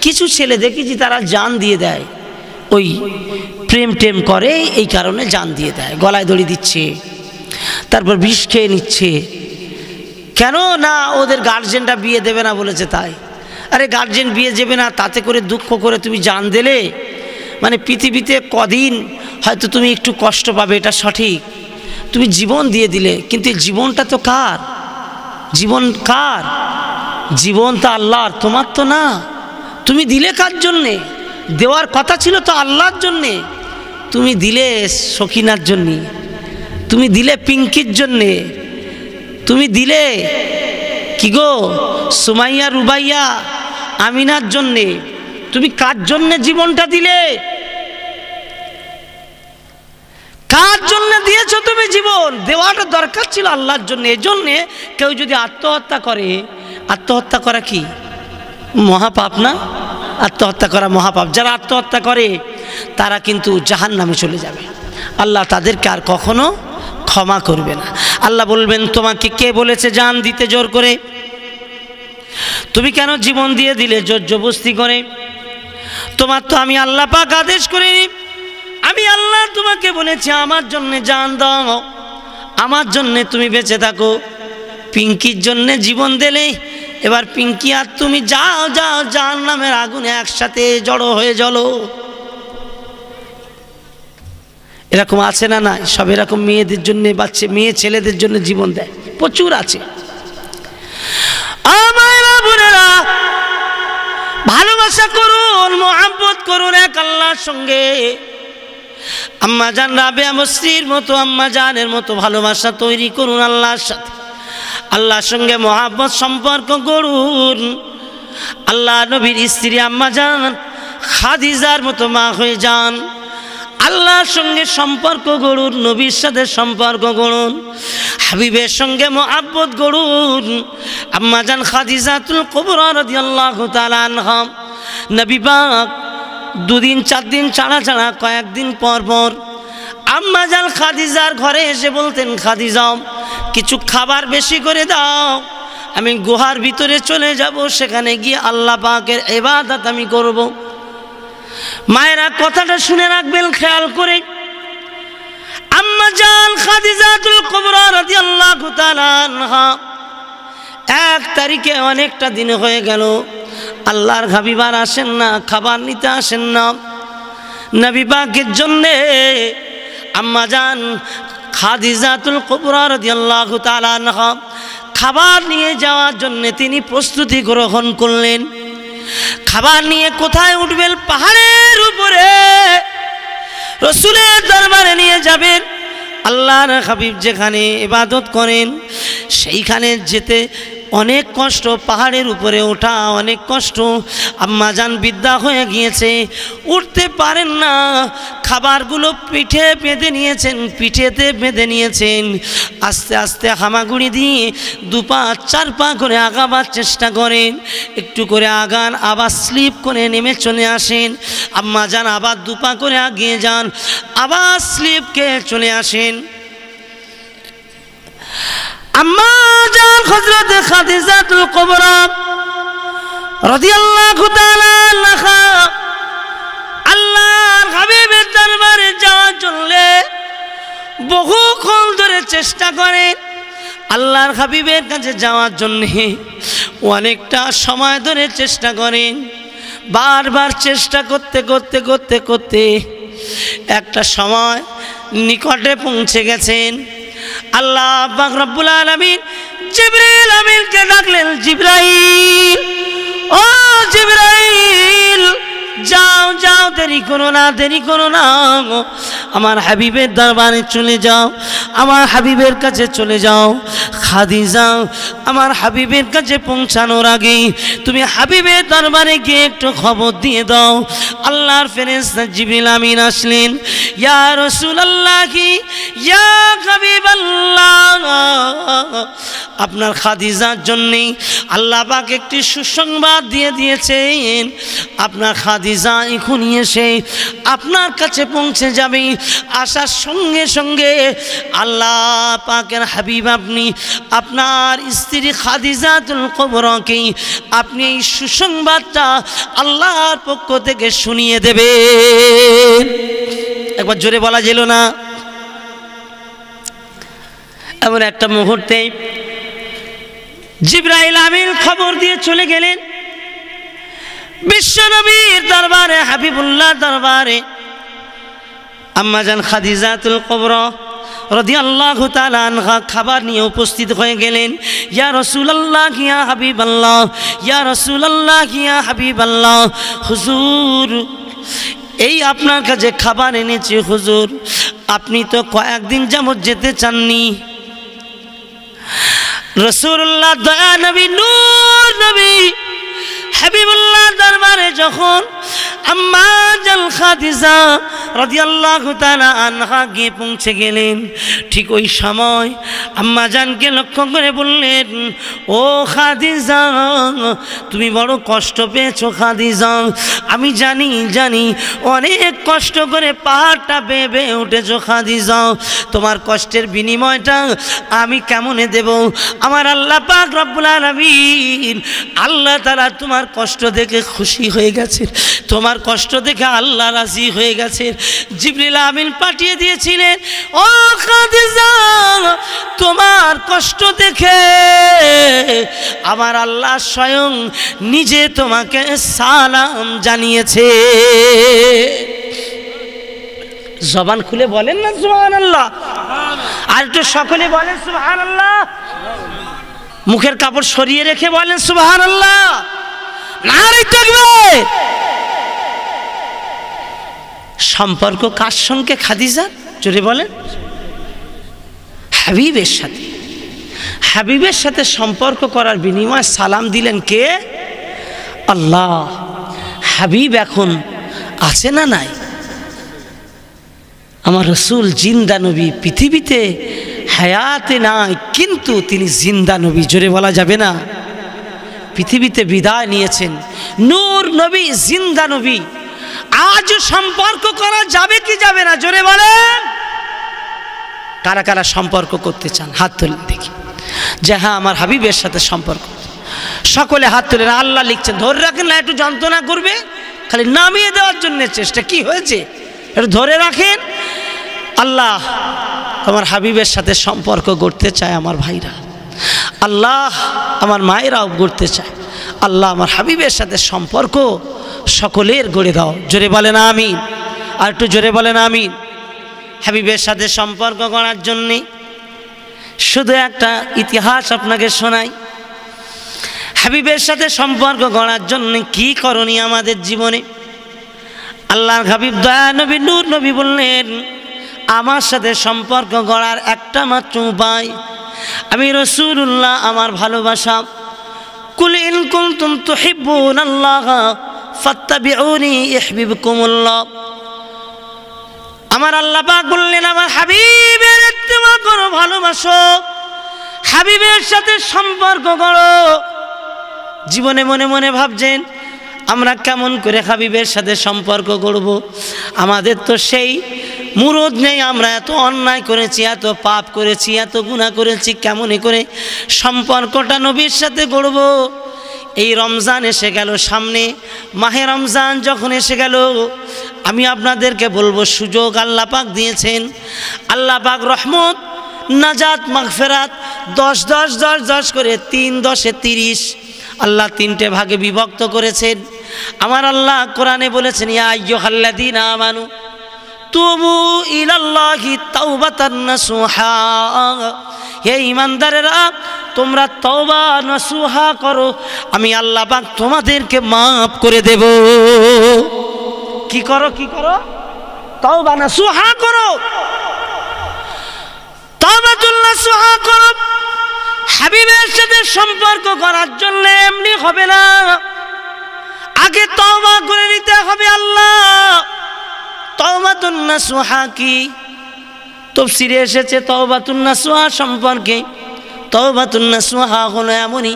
কিছু ছেলে দেখেছি তারা জান দিয়ে দেয়, ওই প্রেম টেম করে এই কারণে জান দিয়ে দেয়, গলায় দড়ি দিচ্ছে, তারপর বিষ খেয়ে নিচ্ছে। কেন না ওদের গার্জেনটা বিয়ে দেবে না বলেছে তাই। আরে গার্জেন বিয়ে দেবে না তাতে করে দুঃখ করে তুমি জান দিলে, মানে পৃথিবীতে কদিন হয়তো তুমি একটু কষ্ট পাবে, এটা সঠিক, তুমি জীবন দিয়ে দিলে, কিন্তু জীবনটা তো কার? জীবন কার? জীবন তো আল্লাহর, তোমার তো না। তুমি দিলে কার জন্যে? দেওয়ার কথা ছিল তো আল্লাহর জন্যে। তুমি দিলে সখিনার জন্যে, তুমি দিলে পিঙ্কির জন্যে, তুমি দিলে কি গো সুমাইয়া, রুবাইয়া, আমিনার জন্যে। তুমি কার জন্যে জীবনটা দিলে? কার জন্য দিয়েছো তুমি জীবন? দেওয়াটা দরকার ছিল আল্লাহর জন্য। এজন্যে কেউ যদি আত্মহত্যা করে, আত্মহত্যা করা কি মহাপাপ না? আত্মহত্যা করা মহাপাপ। যারা আত্মহত্যা করে তারা কিন্তু জাহান্নামে চলে যাবে, আল্লাহ তাদেরকে আর কখনো ক্ষমা করবে না। আল্লাহ বলবেন তোমাকে কে বলেছে জান দিতে জোর করে? তুমি কেন জীবন দিয়ে দিলে জোর জবরদস্তি করে? তোমার তো আমি আল্লাহ পাক আদেশ করিনি, আমি আল্লাহ তোমাকে বলেছি আমার জন্যে জান দাও, আমার জন্যে তুমি বেঁচে থাকো। পিঙ্কির জন্যে জীবন দিলে, এবার পিঙ্কি আর তুমি যাও যাও জাহান্নামের আগুনে একসাথে জড়ো হয়ে জ্বলো। এরকম আছে না? না সব এরকম মেয়েদের জন্য, বাচ্চা মেয়ে ছেলেদের জন্য জীবন দেয়, প্রচুর আছে। ভালোবাসা করুন, মোহাব্বত করুন এক আল্লাহর সঙ্গে। আম্মা জান রাবেয়া মসরির মতো, আম্মা জানের মতো ভালোবাসা তৈরি করুন আল্লাহর সাথে। আল্লাহর সঙ্গে মোহাব্বত সম্পর্ক করুন। আল্লাহ নবীর স্ত্রী আম্মা জান খাদিজার মতো মা হয়ে যান। আল্লাহর সঙ্গে সম্পর্ক গড়ুন, নবীর সাথে সম্পর্ক গড়ুন, হাবিবের সঙ্গে মোহাব্বত গড়ুন। আম্মা জান খাদিজাতুল কুবরা রাদিয়াল্লাহু তাআলা আনহা নবী পাক 2 দিন 4 দিন ছাড়া ছাড়া কয়েকদিন পর পর আম্মা জান খাদিজার ঘরে এসে বলতেন, খাদিজা কিছু খাবার বেশি করে দাও, আমি গুহার ভিতরে চলে যাব, সেখানে গিয়ে আল্লাহ পাকের ইবাদত আমি করব। মায়েরা কথাটা শুনে রাখবেন খেয়াল করে। আম্মা জান খাদিজাতুল কুবরা রাদিয়াল্লাহু তাআলা আনহা 1 তারিখে অনেকটা দিন হয়ে গেল, আল্লাহর হাবিব আর আসেন না, খাবার নিতে আসেন না। নবী পাকের জন্যে আম্মা জান খাদিজাতুল কুবরা রাদিয়াল্লাহু তাআলা আনহা খাবার নিয়ে যাওয়ার জন্য তিনি প্রস্তুতি গ্রহণ করলেন। খাবার নিয়ে কোথায় উঠবেন? পাহাড়ের উপরে রাসূলের দরবারে নিয়ে যাবেন। আল্লাহর হাবিব যেখানে ইবাদত করেন সেইখানে যেতে অনেক কষ্ট, পাহাড়ের উপরে ওঠা অনেক কষ্ট। আম্মা জান বৃদ্ধা হয়ে গিয়েছে, উঠতে পারেন না। খাবারগুলো পিঠে বেঁধে নিয়েছেন, পিঠেতে বেঁধে নিয়েছেন। আস্তে আস্তে হামাগুড়ি দিয়ে 2 পা 4 পা করে আগাবার চেষ্টা করেন। একটু করে আগান, আবার স্লিপ করে নেমে চলে আসেন। আম্মা জান আবার 2 পা করে এগিয়ে যান, আবার স্লিপ খেয়ে চলে আসেন। আম্মা জান হযরত খাদিজাতুল কুবরা রাদিয়াল্লাহু তাআলা আনহা আল্লাহর হাবিবের দরবারে যাওয়ার জন্য বহুক্ষণ ধরে চেষ্টা করে। আল্লাহর হাবিবের কাছে যাওয়ার জন্য অনেকটা সময় ধরে চেষ্টা করেন। বারবার চেষ্টা করতে করতে করতে করতে একটা সময় নিকটে পৌঁছে গেছেন। আল্লাহ পাক রব্বুল আলামিন জিবরাইল আমিনকে ডাকলেন, জিবরাইল, ও জিবরাইল, যাও যাও, দেরি করো না, দেরি করো না, আমার হাবিবের দরবারে চলে যাও, আমার হাবিবের কাছে চলে যাও। খাদিজা আমার হাবিবের কাছে পৌঁছানোর আগে তুমি হাবিবের দরবারে গিয়ে একটু খবর দিয়ে দাও। আল্লাহর ফেরেশতা জিবরিল আমিন আসলেন, ইয়া রাসূলুল্লাহ ইয়া হাবিবাল্লাহ, আপনার খাদিজার জন্য আল্লাহ পাক একটি সুসংবাদ দিয়ে দিয়েছেন, আপনার খাদিজা এখনই এসে আপনার কাছে পৌঁছে যাবে। আসার সঙ্গে সঙ্গে আল্লাহ পাকের হাবিব আপনি আপনার স্ত্রী খাদিজাতুল কুবরাকে আপনি এই সুসংবাদটা আল্লাহর পক্ষ থেকে শুনিয়ে দেবেন। একবার জোরে বলা যেল না? এমন একটা মুহূর্তে জিবরাইল আমিন খবর দিয়ে চলে গেলেন বিশ্বনবীর দরবারে, হাবিবুল্লাহ দরবারে। আম্মাজান খাদিজাতুল কুবরা রাদিয়াল্লাহু তাআলা আনহা খাবার নিয়ে উপস্থিত হয়ে গেলেন। ইয়া রাসূলুল্লাহ ইয়া হাবিবাল্লাহ, ইয়া রাসূলুল্লাহ ইয়া হাবিবাল্লাহ, হুজুর এই আপনার কাছে খাবার এনেছি হুজুর, আপনি তো কয়েকদিন যাবত যেতে চাননি। রাসূলুল্লাহ দয়া নবী নূর নবী হাবিবুল্লাহ দরবারে যখন আম্মা জান খাদিজা রাদিয়াল্লাহু তাআলা আনহা গিয়ে পৌঁছে গেলেন, ঠিক ওই সময় আম্মা জানকে লক্ষ্য করে বললেন, ও খাদিজা তুমি বড় কষ্ট পেয়েছো খাদিজা, আমি জানি অনেক কষ্ট করে পাহাড়টা বেয়ে উঠেছো খাদিজা, তোমার কষ্টের বিনিময়টা আমি কেমনে দেব? আমার আল্লাহ পাক রব্বুল আলামিন আল্লাহ তাআলা তোমার কষ্ট দেখে খুশি হয়ে গেছে, তোমার কষ্ট দেখে আল্লাহ রাজি হয়ে গেছে। জিবরিল আমিন পাঠিয়ে দিয়েছিলেন, ও খাদিজা তোমার কষ্ট দেখে আমার আল্লাহ স্বয়ং নিজে তোমাকে সালাম জানিয়েছে। জবান খুলে বলেন না সুবহানাল্লাহ? আর একটু সকলে বলেন সুবহানাল্লাহ। মুখের কাপড় সরিয়ে রেখে বলেন সুবহানাল্লাহ। নারে তাকবীর। সম্পর্ক কার সঙ্গে খাদিজা? জোরে বলেন। হাবিবের সাথে। হাবিবের সাথে সম্পর্ক করার বিনিময়ে সালাম দিলেন কে? আল্লাহ। হাবিব এখন আছে না নাই? আমার রসুল জিন্দা নবী, পৃথিবীতে হায়াতে নাই কিন্তু তিনি জিন্দা নবী। জোরে বলা যাবে না? পৃথিবীতে বিদায় নিয়েছেন নূর নবী, জিন্দা নবী। আজও সম্পর্ক করা যাবে কি যাবে না? জোরে বলেন। কারা কারা সম্পর্ক করতে চান হাত তুলে দেখি, যে হ্যাঁ আমার হাবিবের সাথে সম্পর্ক। সকলে হাত তুলে। আল্লাহ লিখছেন, ধরে রাখেন না, একটু যন্ত্রণা করবে, খালি নামিয়ে দেওয়ার জন্য চেষ্টা। কি হয়েছে একটু ধরে রাখেন। আল্লাহ আমার হাবিবের সাথে সম্পর্ক গড়তে চায় আমার ভাইরা, আল্লাহ আমার মায়েরাও গড়তে চায়। আল্লাহ আমার হাবিবের সাথে সম্পর্ক সকলের গড়ে দাও। জোরে বলেন আমিন। আর একটু জোরে বলেন আমিন। হাবিবের সাথে সম্পর্ক গড়ার জন্যে শুধু একটা ইতিহাস আপনাকে শোনাই। হাবিবের সাথে সম্পর্ক গড়ার জন্য কি করণীয় আমাদের জীবনে? আল্লাহর হাবিব দয়া নবী নূর নবী বললেন, আমার সাথে সম্পর্ক গড়ার একটা মাত্র উপায়, আমি রাসূলুল্লাহ আমার ভালোবাসা। কুল ইন কুনতুম তুহিব্বুনাল্লাহ ফাত্তাবিউনি ইউহিব্বুকুমুল্লাহ। আমার আল্লাহ পাক বললেন, আমার হাবিবের ইত্তেবা করো, ভালোবাসো, হাবিবের সাথে সম্পর্ক করো। জীবনে মনে মনে ভাবছেন আমরা কেমন করে হাবিবের সাথে সম্পর্ক করব? আমাদের তো সেই মুরদ নেই। আমরা এত অন্যায় করেছি, এত পাপ করেছি, এত গুনাহ করেছি, কেমনে করে সম্পর্কটা নবীর সাথে গড়ব? এই রমজান এসে গেল সামনে, মাহে রমজান যখন এসে গেল, আমি আপনাদেরকে বলবো সুযোগ আল্লাহ পাক দিয়েছেন। আল্লাহ পাক রহমত, নাজাত, মাগফিরাত 10 10 10 10 করে 3 10 30 আল্লাহ 3টে ভাগে বিভক্ত করেছেন। আমার আল্লাহ কোরআনে বলেছেন, ইয়া আইয়ুহাল্লাযীনা আমানু তুবু ইলাল্লাহি তাওবাতান নাসুহা। হে ঈমানদারেরা, তোমরা তওবা নাসুহা করো, আমি আল্লাহ পাক তোমাদেরকে মাফ করে দেব। কি করো? কি করো? তওবা নাসুহা করো, তাওবাতুন নাসুহা করো। হাবিবের সাথে সম্পর্ক করার জন্য এমনি হবে না, আগে তওবা করে নিতে হবে। আল্লাহ তাওবাতুন নাসুহা কি? তাফসীরে এসেছে তাওবাতুন নাসুহা সম্পর্কে, তাওবাতুন নাসুহা হলো এমনই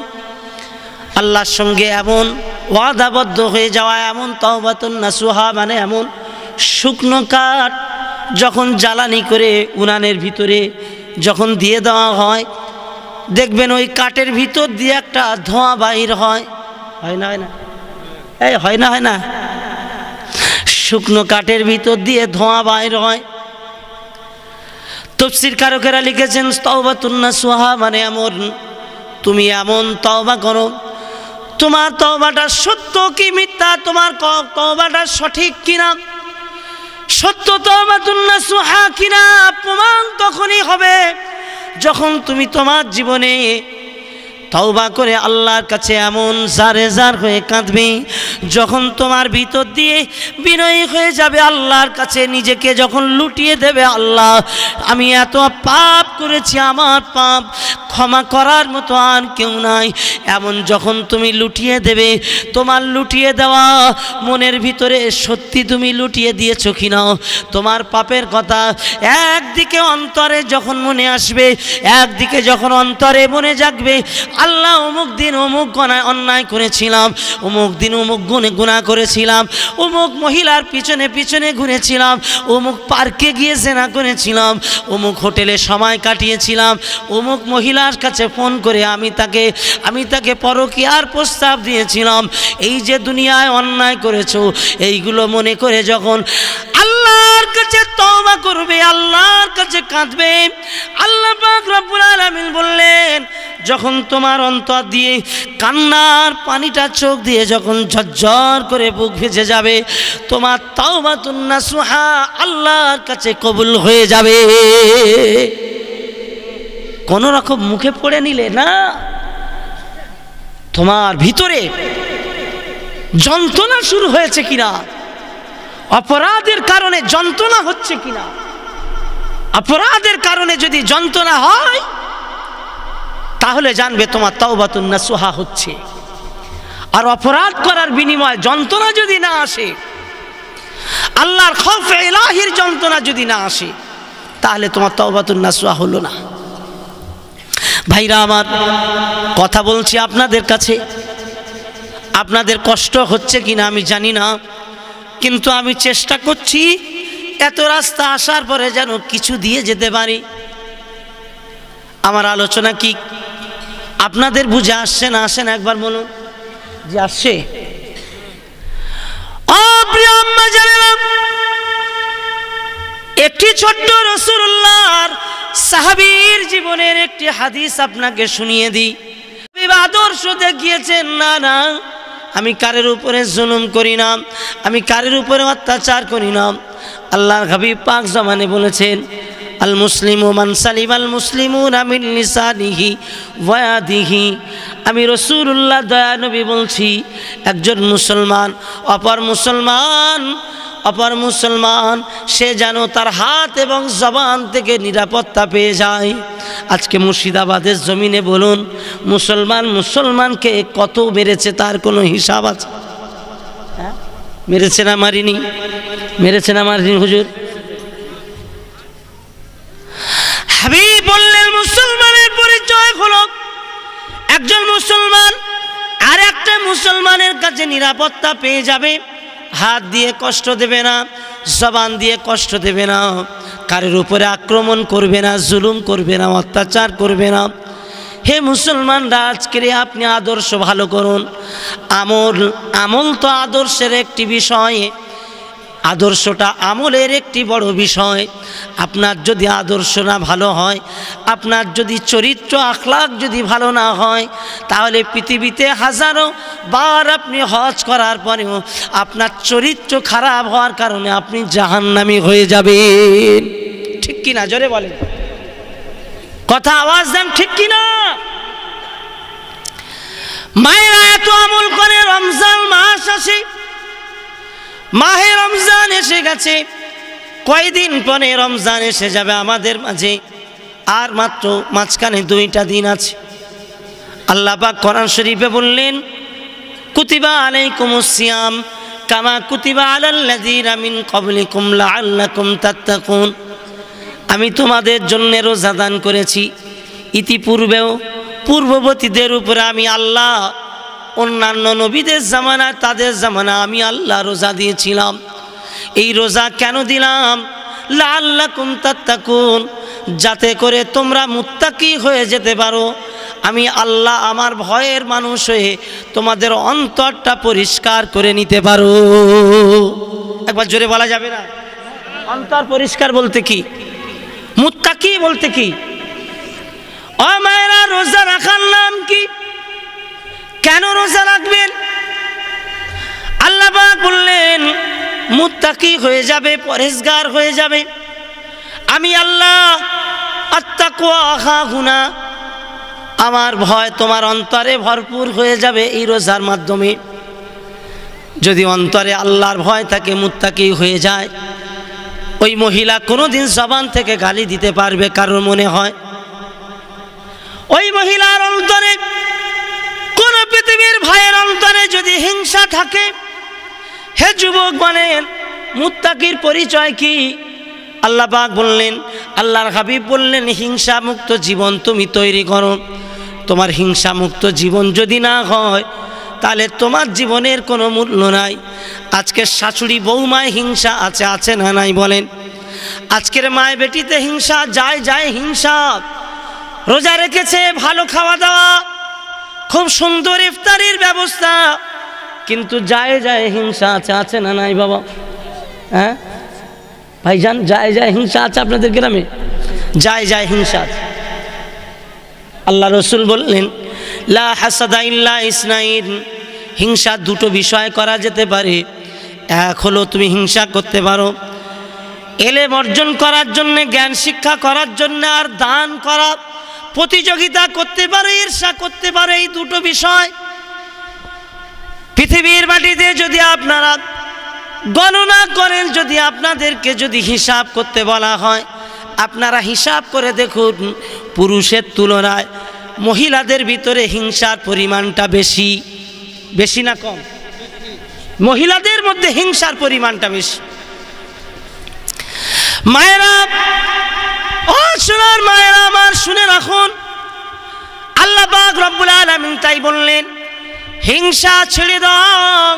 আল্লাহর সঙ্গে এমন ওয়াদাবদ্ধ হয়ে যাওয়া, এমন তাওবাতুন নাসুহা মানে এমন শুকনো কাঠ যখন জ্বালানি করে উনানের ভিতরে যখন দিয়ে দেওয়া হয়, দেখবেন ওই কাঠের ভিতর দিয়ে একটা ধোঁয়া বাহির হয়, হয় না হয় না? এই হয় না হয় না? শুকনো কাঠের ভিতর দিয়ে ধোঁয়া বাহির হয়। তাফসীর কারকেরা লিখেছেন তাওবাতুন নাসুহা মানে এমন তুমি এমন তওবা করো, তোমার তওবাটা সত্য কি মিথ্যা, তোমার তওবাটা সঠিক কিনা, সত্য তাওবাতুন নাসুহা কিনা প্রমাণ তখনই হবে যখন তুমি তোমার জীবনে তওবা করে আল্লাহর কাছে এমন জারে জার হয়ে কাঁদবে, যখন তোমার ভিতর দিয়ে বিনয়ী হয়ে যাবে আল্লাহর কাছে, নিজেকে যখন লুটিয়ে দেবে, আল্লাহ আমি এত পাপ করেছি, আমার পাপ ক্ষমা করার মতো আর কেউ নাই, এমন যখন তুমি লুটিয়ে দেবে, তোমার লুটিয়ে দেওয়া মনের ভিতরে সত্যি তুমি লুটিয়ে দিয়েছো কিনা, তোমার পাপের কথা একদিকে অন্তরে যখন মনে আসবে, একদিকে যখন অন্তরে মনে জাগবে, আল্লাহ অমুক দিন অমুক অন্যায় করেছিলাম, অমুক দিন অমুক গুনাহ করেছিলাম, অমুক মহিলার পিছনে পিছনে ঘুরেছিলাম, অমুক পার্কে গিয়ে জেনা করেছিলাম, অমুক হোটেলে সময় কাটিয়েছিলাম, অমুক মহিলার কাছে ফোন করে আমি তাকে পরকীয়ার প্রস্তাব দিয়েছিলাম, এই যে দুনিয়ায় অন্যায় করেছো এইগুলো মনে করে যখন আল্লাহর কাছে তওবা করবে, আল্লাহর কাছে কাঁদবে, আল্লাহ পাক রব্বুল আলামিন বললেন যখন তোমার অন্তর দিয়ে কান্নার পানিটা চোখ দিয়ে যখন ঝরঝর করে বুক ভেসে যাবে, তোমার তাওবাতুন নাসুহা আল্লাহর কাছে কবুল হয়ে যাবে। কোন রকম মুখে পড়ে নিলে না, তোমার ভিতরে যন্ত্রণা শুরু হয়েছে কিনা, অপরাধের কারণে যন্ত্রণা হচ্ছে কিনা, অপরাধের কারণে যদি যন্ত্রণা হয় তাহলে জানবে তোমার তাওবাতুন নাসুহা হচ্ছে। আর অপরাধ করার বিনিময়ে যন্ত্রণা যদি না আসে, আল্লাহর খৌফ ইলাহির যন্ত্রণা যদি না আসে, তাহলে তোমার তাওবাতুন নাসুহা হলো না। ভাইরা আমার, কথা বলছি আপনাদের কাছে, আপনাদের কষ্ট হচ্ছে কিনা আমি জানি না, কিন্তু আমি চেষ্টা করছি এত রাস্তা আসার পরে যেন কিছু দিয়ে যেতে পারি। আমার আলোচনা কি আপনাদের বুঝে আসছে না আসে না একবার বলুন যে আসছে? প্রিয় আম্মা জানেরা, একটি ছোট্ট রাসূলুল্লাহর সাহাবীর জীবনের একটি হাদিস আপনাকে শুনিয়ে দিই। আদর্শ দেখিয়েছেন, না না আমি কারের উপরে জুলুম করি না, আমি কারের উপরে অত্যাচার করি না। আল্লাহর হাবিব পাক জামানে বলেছেন আল মুসলিমু মান সালিমাল মুসলিমুনা মিন লিসানিহি ওয়া ইয়াদিহি। আমি রাসূলুল্লাহ দয়া নবী বলছি, একজন মুসলমান অপর মুসলমান সে যেন তার হাত এবং জবান থেকে নিরাপত্তা পেয়ে যায়। আজকে মুর্শিদাবাদের জমিনে বলুন, মুসলমানকে কত মেরেছে তার কোনো হিসাব আছে? মেরেছে না মারিনি? মেরেছে না মারিনি হুজুর? হাবিব বললেন মুসলমানের পরিচয় হলো একজন মুসলমান আর একটা মুসলমানের কাছে নিরাপত্তা পেয়ে যাবে, হাত দিয়ে কষ্ট দেবে না, জবান দিয়ে কষ্ট দেবে না, কারোর উপরে আক্রমণ করবে না, জুলুম করবে না, অত্যাচার করবে না। হে মুসলমানরা, আজকের আপনি আদর্শ ভালো করুন। আমল তো আদর্শের একটি বিষয়, আদর্শটা আমলের একটি বড় বিষয়। আপনার যদি আদর্শ না ভালো হয়, আপনার যদি চরিত্র আখলাক যদি ভালো না হয়, তাহলে পৃথিবীতে হাজারো বার আপনি হজ করার পরেও আপনার চরিত্র খারাপ হওয়ার কারণে আপনি জাহান্নামী হয়ে যাবেন। ঠিক কিনা? জোরে বলেন, কথা আওয়াজ দেন, ঠিক কিনা? মায়েরা এত আমল করে, রমজান মাস আসে, মাহে রমজান এসে গেছে, কয়দিন পরে রমজান এসে যাবে আমাদের মাঝে, আর মাত্র মাঝখানে 2টা দিন আছে। আল্লাহ পাক কোরআন শরীফে বললেন কুতিবা আলাইকুমুস সিয়াম কামা কুতিবা আলাল্লাযীনা মিন ক্বাবলিকুম লাআল্লাকুম তাত্তাকুন। আমি তোমাদের জন্য রোজা দান করেছি ইতিপূর্বেও পূর্ববর্তীদের উপরে আমি আল্লাহ অন্যান্য নবীদের জামানায় তাদের জামানায় আমি আল্লাহ রোজা দিয়েছিলাম। এই রোজা কেন দিলাম? লাআল্লাকুম তাত্তাকুন, যাতে করে তোমরা মুত্তাকি হয়ে যেতে পারো। আমি আল্লাহ আমার ভয়ের মানুষ হয়ে তোমাদের অন্তরটা পরিষ্কার করে নিতে পারো। একবার জোরে বলা যাবে না? অন্তর পরিষ্কার বলতে কি? মুত্তাকি বলতে কি? ও মায়েরা, রোজা রাখার নাম কি? কেন রোজা রাখবেন? আল্লাহ পাক বললেন মুত্তাকি হয়ে যাবে, পরহেজগার হয়ে যাবে। আমি আল্লাহ আত্তাকওয়া হাহুনা, আমার ভয় তোমার অন্তরে ভরপুর হয়ে যাবে এই রোজার মাধ্যমে। যদি অন্তরে আল্লাহর ভয় থাকে, মুত্তাকি হয়ে যায়, ওই মহিলা কোনোদিন জবান থেকে গালি দিতে পারবে কারোর মনে হয়? ওই মহিলার অন্তরে, কোন পৃথিবীর ভাইয়ের অন্তরে যদি হিংসা থাকে, হে যুবক বলেন মুত্তাকির পরিচয় কি? আল্লাহ পাক বললেন, আল্লাহর হাবিব বললেন, হিংসা মুক্ত জীবন তুমি তৈরি করো। তোমার হিংসা মুক্ত জীবন যদি না হয় তাহলে তোমার জীবনের কোনো মূল্য নাই। আজকের শাশুড়ি বৌমায় হিংসা আছে, আছে না নাই বলেন? আজকের মায় বেটিতে হিংসা, যায় যায় হিংসা। রোজা রেখেছে, ভালো খাওয়া দাওয়া, খুব সুন্দর ইফতারির ব্যবস্থা, কিন্তু যায় যায় হিংসা আছে, আছে না নাই বাবা? হ্যাঁ ভাইজান, যায় যায় হিংসা আছে আপনাদের গ্রামে? যায় যায় হিংসা আছে। আল্লাহ রসুল বললেন লা হাসাদা ইল্লা ইসনাইন, হিংসা দুটো বিষয় করা যেতে পারে। এক হলো তুমি হিংসা করতে পারো এলেম অর্জন করার জন্যে, জ্ঞান শিক্ষা করার জন্য, আর দান করা, প্রতিযোগিতা করতে পারো, ঈর্ষা করতে পারো। এই দুটো বিষয় পৃথিবীর মাটিতে যদি আপনারা গণনা করেন, যদি আপনাদেরকে যদি হিসাব করতে বলা হয়, আপনারা হিসাব করে দেখুন পুরুষের তুলনায় মহিলাদের ভিতরে হিংসার পরিমাণটা বেশি। বেশি না কম? মহিলাদের মধ্যে হিংসার পরিমাণটা বেশি। মায়েরা, ও সোনার মায়েরা আমার, শুনে রাখুন, আল্লাহ পাক রব্বুল আলামিন তাই বললেন হিংসা ছেড়ে দাও,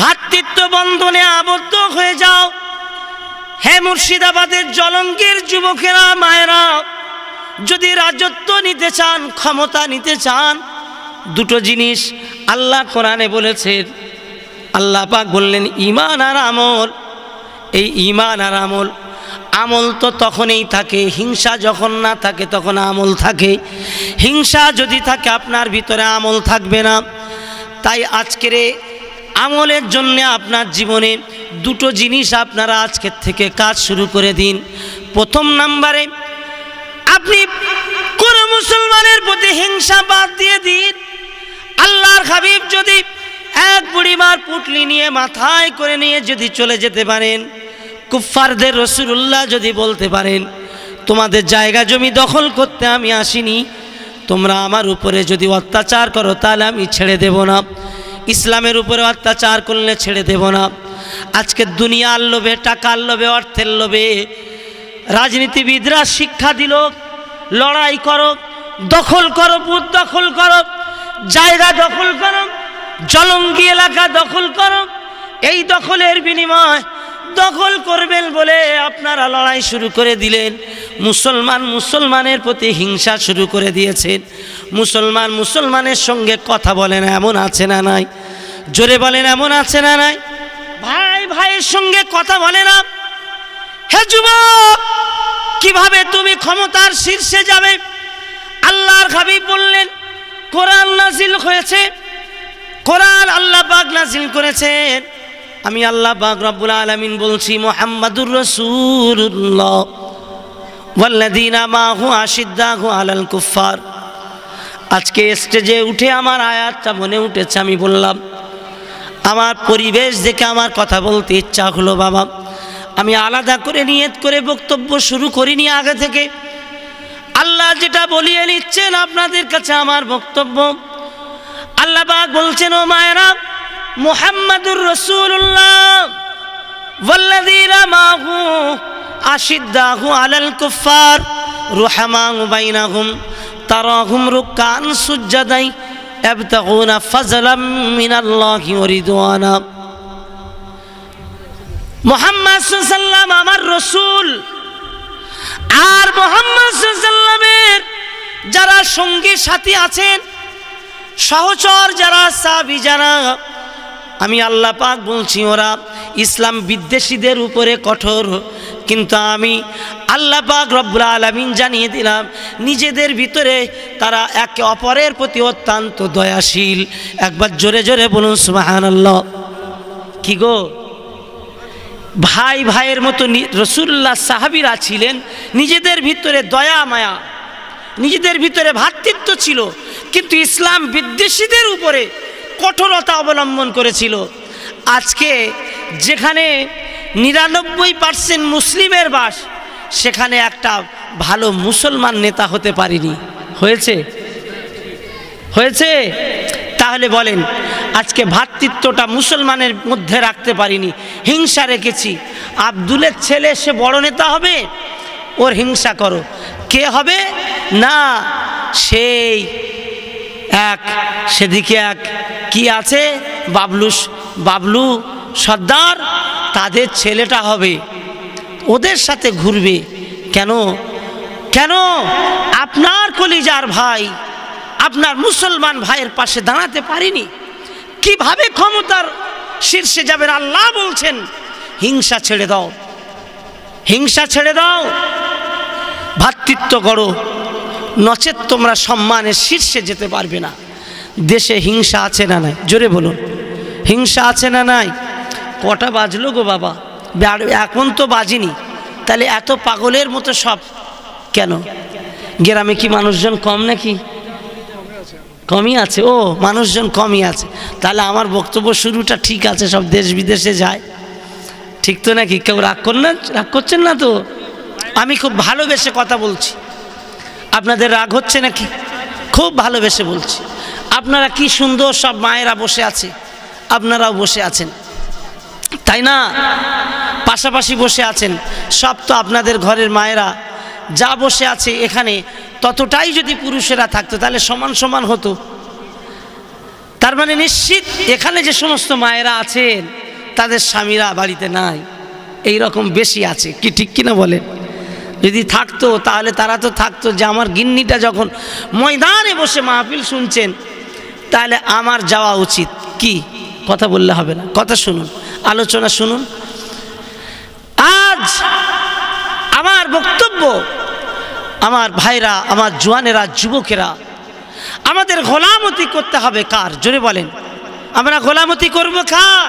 ভ্রাতৃত্ব বন্ধনে আবদ্ধ হয়ে যাও। হে মুর্শিদাবাদের জলঙ্গির যুবকেরা, মায়েরা, যদি রাজত্ব নিতে চান, ক্ষমতা নিতে চান, দুটো জিনিস আল্লাহ কোরআনে বলেছেন। আল্লাহ পাক বললেন ঈমান আর আমল। এই ঈমান আর আমল, আমল তো তখনই থাকে, হিংসা যখন না থাকে তখন আমল থাকে। হিংসা যদি থাকে আপনার ভিতরে আমল থাকবে না। তাই আজকের আমলের জন্য আপনার জীবনে দুটো জিনিস আপনারা আজকের থেকে কাজ শুরু করে দিন। প্রথম নাম্বারে, আপনি কোন মুসলমানের প্রতি হিংসা বাদ দিয়ে দিন। আল্লাহর হাবিব যদি এক বুড়িমার পুটলি নিয়ে মাথায় করে নিয়ে যদি চলে যেতে পারেন, কুফফারদের রাসূলুল্লাহ যদি বলতে পারেন তোমাদের জায়গা জমি দখল করতে আমি আসিনি, তোমরা আমার উপরে যদি অত্যাচার করো তাহলে আমি ছেড়ে দেব না, ইসলামের উপরে অত্যাচার করলে ছেড়ে দেব না। আজকে দুনিয়ার লোভে, টাকার লোভে, অর্থের লোভে রাজনীতিবিদরা শিক্ষা দিল লড়াই করো, দখল করো, বুথ দখল করো, জায়গা দখল করো, জলঙ্গি এলাকা দখল করো। এই দখলের বিনিময় দখল করবেন বলে আপনারা লড়াই শুরু করে দিলেন। মুসলমান মুসলমানের প্রতি হিংসা শুরু করে দিয়েছেন। মুসলমান মুসলমানের সঙ্গে কথা বলে না, এমন আছে না নাই? জোরে বলেন, এমন আছে না নাই? ভাই ভাইয়ের সঙ্গে কথা বলে না। হে যুবক, কিভাবে তুমি ক্ষমতার শীর্ষে যাবে? আল্লাহর হাবিব বললেন কোরআন নাজিল হয়েছে, কোরআন আল্লাহ পাক নাজিল করেছেন। আমি আল্লাহ পাক রব্বুল আলামিন বলছি মুহাম্মাদুর রাসূলুল্লাহ ওয়াল্লাযীনা মাহু আশিদ্দাহু আলাল কুফফার। আজকে স্টেজে উঠে আমার আয়াতটা মনে উঠেছে, আমি বললাম আমার পরিবেশ দেখে আমার কথা বলতে ইচ্ছা হলো। বাবা, আমি আলাদা করে নিয়ত করে বক্তব্য শুরু করিনি আগে থেকে। আল্লাহ যেটা বলিয়ে নিচ্ছেন আপনাদের কাছে আমার বক্তব্য। আল্লাহ পাক বলছেন ও মায়েরা, মুহাম্মাদুর রাসূলুল্লাহ ওয়াল্লাযীনা মাহু আশিদ্দাহু আলাল কুফার রুহামাউ বাইনাহুম তারাহুম রুকআন সুজদাই ইয়াবতাগুনা ফাজলাম মিনাল্লাহি ওয়া রিদওয়ানা। মুহাম্মদ সাল্লাল্লাহু আলাইহি ওয়াসাল্লাম আমার রাসূল, আর মুহাম্মদ সাল্লাল্লাহু আলাইহি ওয়াসাল্লামের যারা সঙ্গী সাথী আছেন, সহচর যারা, সাহাবী যারা, আমি আল্লাহ পাক বলছি ওরা ইসলাম বিদ্বেষীদের উপরে কঠোর, কিন্তু আমি আল্লাহ পাক রব্বুল আলামিন জানিয়ে দিলাম নিজেদের ভিতরে তারা একে অপরের প্রতি অত্যন্ত দয়াশীল। একবার জোরে জোরে বলুন সুবহানাল্লাহ। কি গো, ভাই ভাইয়ের মতো রাসূলুল্লাহ সাহাবীরা ছিলেন, নিজেদের ভিতরে দয়া মায়া, নিজেদের ভিতরে ভ্রাতৃত্ব ছিল, কিন্তু ইসলাম বিদ্বেষীদের উপরে কঠোরতা অবলম্বন করেছিল। আজকে যেখানে ৯৯% মুসলিমের বাস, সেখানে একটা ভালো মুসলমান নেতা হতে পারিনি। হয়েছে? হয়েছে? তাহলে বলেন, আজকে ভ্রাতৃত্বটা মুসলমানের মধ্যে রাখতে পারিনি, হিংসা রেখেছি। আব্দুলের ছেলে সে বড় নেতা হবে, ওর হিংসা করো। কে হবে? না, সেই এক, সেদিকে এক কি আছে, বাবলু সর্দার, তাদের ছেলেটা হবে, ওদের সাথে ঘুরবে। কেন? কেন? আপনার কলিজার ভাই, আপনার মুসলমান ভাইয়ের পাশে দাঁড়াতে পারিনি, কিভাবে ক্ষমতার শীর্ষে যাবেন? আল্লাহ বলছেন হিংসা ছেড়ে দাও, হিংসা ছেড়ে দাও, ভ্রাতৃত্ব করো, নচেত তোমরা সম্মানের শীর্ষে যেতে পারবে না। দেশে হিংসা আছে না নাই? জোরে বলুন, হিংসা আছে না নাই? কটা বাজলো গো বাবা? এখন তো বাজিনি। তাহলে এত পাগলের মতো সব কেন? গ্রামে কি মানুষজন কম নাকি? কমই আছে। ও, মানুষজন কমই আছে, তাহলে আমার বক্তব্য শুরুটা ঠিক আছে, সব দেশ বিদেশে যায়, ঠিক তো নাকি? কেউ রাগ করছেন না তো? আমি খুব ভালোবেসে কথা বলছি, আপনাদের রাগ হচ্ছে নাকি? খুব ভালোবেসে বলছি। আপনারা কি সুন্দর সব মায়েরা বসে আছে, আপনারাও বসে আছেন, তাই না? পাশাপাশি বসে আছেন সব, তো আপনাদের ঘরের মায়েরা যা বসে আছে এখানে, ততটাই যদি পুরুষেরা থাকতো তাহলে সমান সমান হতো। তার মানে নিশ্চিত এখানে যে সমস্ত মায়েরা আছেন তাদের স্বামীরা বাড়িতে নাই, এই রকম বেশি আছে, কি ঠিক কিনা বলেন? যদি থাকতো তাহলে তারা তো থাকতো যে আমার গিন্নিটা যখন ময়দানে বসে মাহফিল শুনছেন, তাহলে আমার যাওয়া উচিত। কি কথা বললে হবে না, কথা শুনুন, আলোচনা শুনুন। আজ আমার বক্তব্য, আমার ভাইরা, আমার জওয়ানেরা, যুবকেরা, আমাদের গোলামতি করতে হবে কার? জোরে বলেন। আমরা গোলামতি করব কার?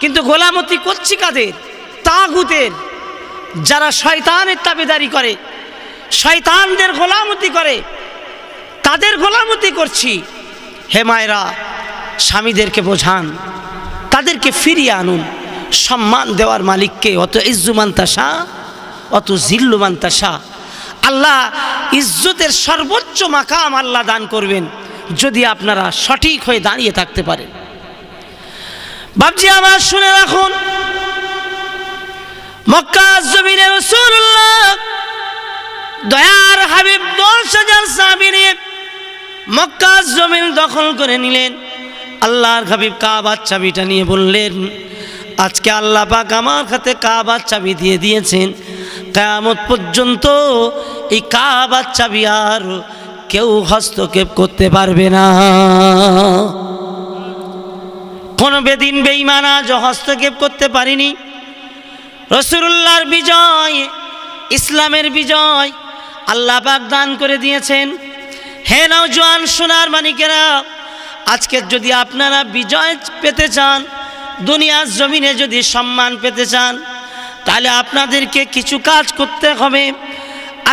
কিন্তু গোলামতি করছি কাদের? তাগুতের, যারা শয়তানের তাবেদারি করে, শয়তানদের গোলামতি করে, তাদের গোলামতি করছি। হে মায়েরা, স্বামীদেরকে বোঝান, তাদেরকে ফিরিয়ে আনুন। সম্মান দেওয়ার মালিককে, অত ইজ্জুমান তাশা অত জিল্লুমান তাশা। আল্লাহ ইজ্জতের সর্বোচ্চ মাকাম আল্লাহ দান করবেন যদি আপনারা সঠিক হয়ে দাঁড়িয়ে থাকতে পারেন। বাপজি আমার শুনে রাখুন, মক্কা জমিনে রাসূলুল্লাহ দয়ার হাবিব 10,000 সাহাবী নিয়ে মক্কা জমিন দখল করে নিলেন। আল্লাহর হাবিব কাবার চাবিটা নিয়ে বললেন, আজকে আল্লাহ পাক আমার হাতে কাবার চাবি দিয়ে দিয়েছেন, কিয়ামত পর্যন্ত এই কাবার চাবি আর কেউ হস্তক্ষেপ করতে পারবে না। কোনো বেদিন বেঈমান আজ হস্তক্ষেপ করতে পারিনি। রাসূলুল্লাহর বিজয়, ইসলামের বিজয় আল্লাহ পাক দান করে দিয়েছেন। হে নওজোয়ান সোনার মানিকেরা, আজকে যদি আপনারা বিজয় পেতে চান, দুনিয়ার জমিনে যদি সম্মান পেতে চান, তাহলে আপনাদেরকে কিছু কাজ করতে হবে।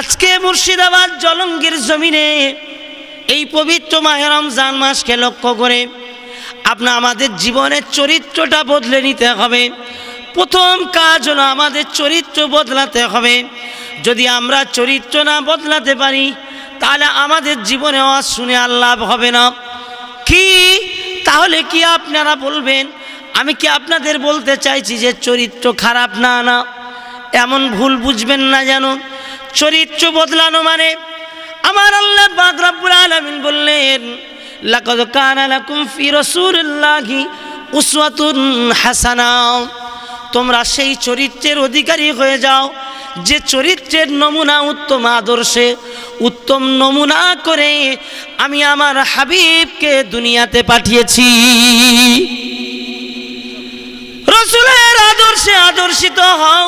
আজকে মুর্শিদাবাদ জলঙ্গির জমিনে এই পবিত্র মাহে রমজান মাসকে লক্ষ্য করে আমাদের জীবনের চরিত্রটা বদলে নিতে হবে। প্রথম কাজ হলো আমাদের চরিত্র বদলাতে হবে। যদি আমরা চরিত্র না বদলাতে পারি, তাহলে আমাদের জীবনে ওয়াজ শুনে আর লাভ হবে না। কি তাহলে কি আপনারা বলবেন আমি কি আপনাদের বলতে চাইছি যে চরিত্র খারাপ? না না, এমন ভুল বুঝবেন না যেন। চরিত্র বদলানো মানে আমার আল্লাহ পাক রব্বুল আলামিন বললেন লাকাদ কানা লাকুম ফি রাসূলিল্লাহি উসওয়াতুন হাসানা, তোমরা সেই চরিত্রের অধিকারী হয়ে যাও যে চরিত্রের নমুনা উত্তম আদর্শে উত্তম নমুনা করে আমি আমার হাবিবকে দুনিয়াতে পাঠিয়েছি। রাসূলের আদর্শে আদর্শিত হও,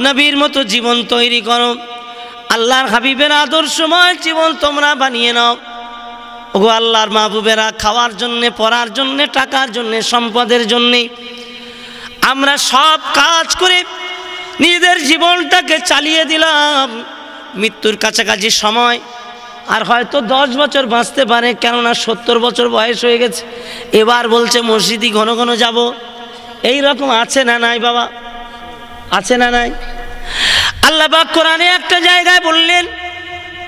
নবীর মতো জীবন তৈরি করো, আল্লাহর হাবিবের আদর্শময় জীবন তোমরা বানিয়ে নাও। ওগো আল্লাহর মাহবুবেরা, খাওয়ার জন্যে, পড়ার জন্যে, টাকার জন্যে, সম্পদের জন্যে আমরা সব কাজ করে নিজেদের জীবনটাকে চালিয়ে দিলাম। মৃত্যুর কাছাকাছি সময়, আর হয়তো 10 বছর বাঁচতে পারে, কেননা 70 বছর বয়স হয়ে গেছে। এবার বলছে মসজিদে ঘন ঘন যাব। এই রকম আছে না নাই বাবা? আছে না নাই? আল্লাহ পাক কোরআনে একটা জায়গায় বললেন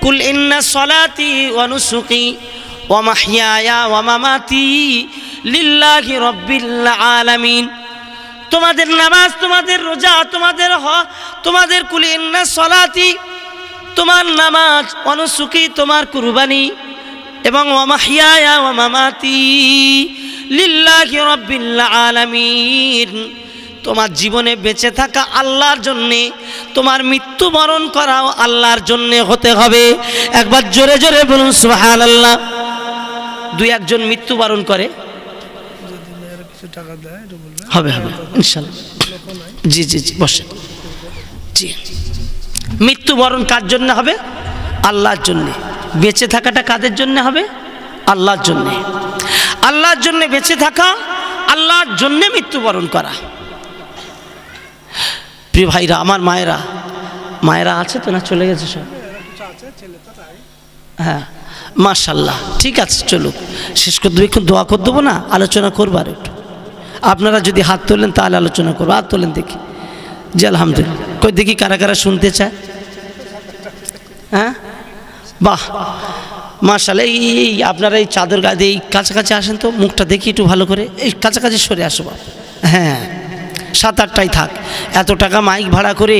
কুল ইন্না সলাতি ওয়া নুসুকি ওয়া মাহইয়ায়া ওয়া মামাতি লিল্লাহি রাব্বিল আলামিন। তোমাদের নামাজ, তোমাদের রোজা, তোমাদের কুল ইন্না সলাতি তোমার নামাজ, ওয়া নুসুকি তোমার কুরবানি, এবং ওয়া মাহইয়ায়া ওয়া মামাতি লিল্লাহি রাব্বিল আলামিন, তোমার জীবনে বেঁচে থাকা আল্লাহর জন্যে, তোমার মৃত্যুবরণ করাও আল্লাহর জন্যে হতে হবে। একবার জোরে জোরে বলুন সুবহানাল্লাহ। 2-1 জন মৃত্যুবরণ করে হবে হবে ইনশাআল্লাহ। জি জি জি বসেন। জি, মৃত্যুবরণ কার জন্য হবে? আল্লাহর জন্যে। বেঁচে থাকাটা কাদের জন্য হবে? আল্লাহর জন্যে। আল্লাহর জন্যে বেঁচে থাকা, আল্লাহর জন্যে মৃত্যুবরণ করা। প্রিয় ভাইরা, আমার মায়েরা আছে তো না চলে গেছে সব? হ্যাঁ মাশাআল্লাহ, ঠিক আছে, চলুক শেষ করে দেবো। একটু দোয়া করে দেবো না, আলোচনা করবো আর একটু। আপনারা যদি হাত তোলেন তাহলে আলোচনা করবো। হাত তোলেন দেখি। জি আলহামদুলিল্লাহ। কই দেখি কারা কারা শুনতে চায়? হ্যাঁ বাহ মাশাআল্লাহ। এই আপনারা এই চাদর গায়ে এই কাছাকাছি আসেন তো, মুখটা দেখি একটু ভালো করে, এই কাছাকাছি সরে আসো বাবা। হ্যাঁ 7-8টাই থাক, এত টাকা মাইক ভাড়া করে।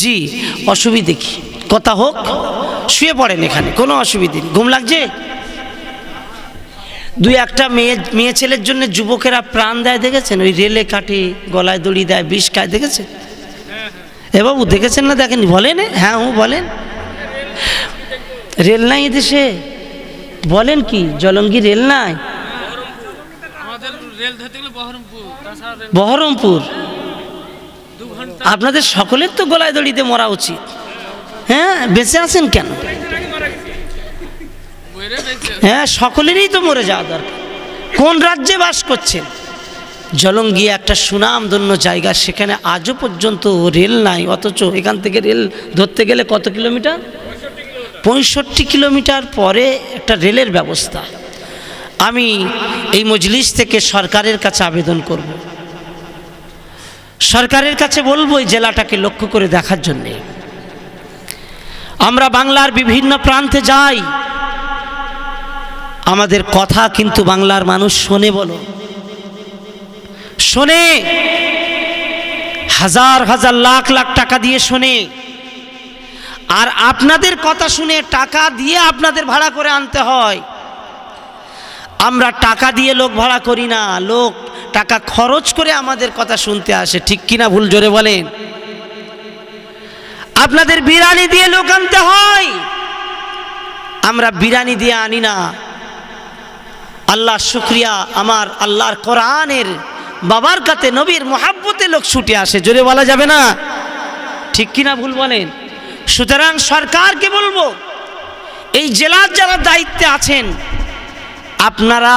জি অসুবিধে কি? কথা হোক, শুয়ে পড়েন এখানে, কোনো অসুবিধে নেই। ঘুম লাগছে? 2-1টা মেয়ে ছেলের জন্য যুবকেরা প্রাণ দেয়, দেখেছেন? ওই রেলে কাটে, গলায় দড়ি দেয়, বিষ খায়, দেখেছেন? এ বাবু দেখেছেন না দেখেন? বলেন। হ্যাঁ বলেন। রেল নাই এদেশে? বলেন কি জলঙ্গি রেল নাই? বহরমপুর। আপনাদের সকলের তো গলায় দড়িতে মরা উচিত। হ্যাঁ বেঁচে আছেন কেন? হ্যাঁ সকলেরই তো মরে যাওয়া দরকার। কোন রাজ্যে বাস করছেন? জলঙ্গি একটা সুনামধন্য জায়গা, সেখানে আজও পর্যন্ত রেল নাই, অথচ এখান থেকে রেল ধরতে গেলে কত কিলোমিটার? 65 কিলোমিটার পরে একটা রেলের ব্যবস্থা। আমি এই মজলিস থেকে সরকারের কাছে আবেদন করব, সরকারের কাছে বলবো এই জেলাটাকে লক্ষ্য করে দেখার জন্যে। আমরা বাংলার বিভিন্ন প্রান্তে যাই, আমাদের কথা কিন্তু বাংলার মানুষ শোনে। বলো শোনে, হাজার হাজার লাখ লাখ টাকা দিয়ে শোনে। আর আপনাদের কথা শুনে টাকা দিয়ে আপনাদের ভাড়া করে আনতে হয়। আমরা টাকা দিয়ে লোক ভাড়া করি না, লোক টাকা খরচ করে আমাদের কথা শুনতে আসে। ঠিক কিনা ভুল জোরে বলেন? আপনাদের বিরানি দিয়ে লোক আনতে হয়, আমরা বিরানি দিয়ে আনি না। আল্লাহ শুকরিয়া, আমার আল্লাহর কোরআনের বাবার কাছে নবীর মোহাব্বতে লোক ছুটে আসে। জোরে বলা যাবে না? ঠিক কিনা ভুল বলেন? সুতরাং সরকারকে বলবো, এই জেলার যারা দায়িত্বে আছেন আপনারা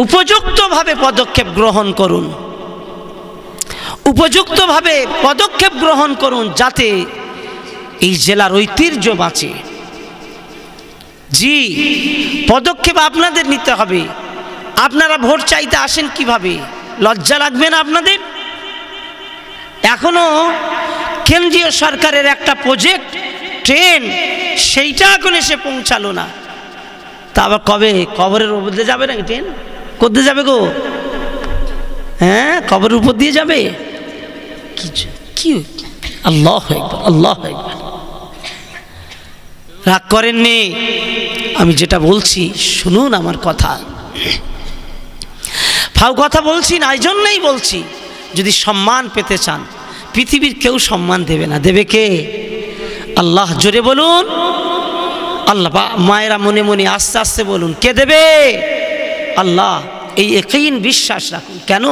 উপযুক্তভাবে পদক্ষেপ গ্রহণ করুন, উপযুক্তভাবে পদক্ষেপ গ্রহণ করুন, যাতে এই জেলার ঐতিহ্য বাঁচে। জি পদক্ষেপ আপনাদের নিতে হবে। আপনারা ভোট চাইতে আসেন কিভাবে? লজ্জা লাগবে না আপনাদের? এখনো কেন্দ্রীয় সরকারের একটা প্রজেক্ট ট্রেন, সেইটা এখন এসে পৌঁছালো না। তা আবার কবে কবরের উপর দিয়ে যাবে নাকি ট্রেন? কোথায় যাবে গো? হ্যাঁ, কবরের উপর দিয়ে যাবে? কি আল্লাহু আকবার, আল্লাহু আকবার। রাগ করেননি, আমি যেটা বলছি শুনুন আমার কথা। ফাও কথা বলছি না, এই জন্যই বলছি, যদি সম্মান পেতে চান পৃথিবীর কেউ সম্মান দেবে না, দেবে কে? আল্লাহ। জোরে বলুন আল্লাহ। মায়েরা মনে মনে আস্তে আস্তে বলুন, কে দেবে? আল্লাহ। এই ইয়াকিন বিশ্বাস রাখুন। কেন?